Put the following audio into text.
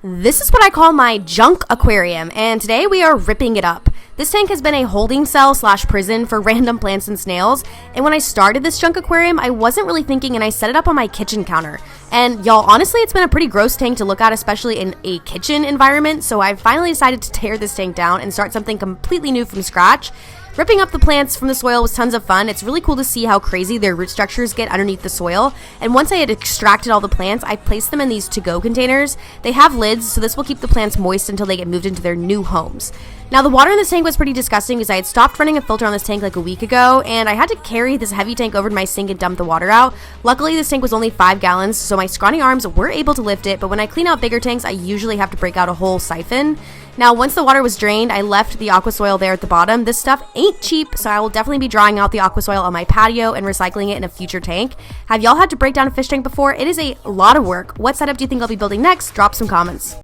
This is what I call my junk aquarium, and today we are ripping it up. This tank has been a holding cell / prison for random plants and snails, and when I started this junk aquarium, I wasn't really thinking and I set it up on my kitchen counter. And y'all, honestly, it's been a pretty gross tank to look at, especially in a kitchen environment, so I finally decided to tear this tank down and start something completely new from scratch. Ripping up the plants from the soil was tons of fun. It's really cool to see how crazy their root structures get underneath the soil. And once I had extracted all the plants, I placed them in these to-go containers. They have lids, so this will keep the plants moist until they get moved into their new homes. Now, the water in this tank was pretty disgusting because I had stopped running a filter on this tank like a week ago, and I had to carry this heavy tank over to my sink and dump the water out. Luckily, this tank was only 5 gallons, so my scrawny arms were able to lift it, but when I clean out bigger tanks, I usually have to break out a whole siphon. Now, once the water was drained, I left the aqua soil there at the bottom. This stuff ain't cheap, so I will definitely be drawing out the aqua soil on my patio and recycling it in a future tank. Have y'all had to break down a fish tank before? It is a lot of work. What setup do you think I'll be building next? Drop some comments.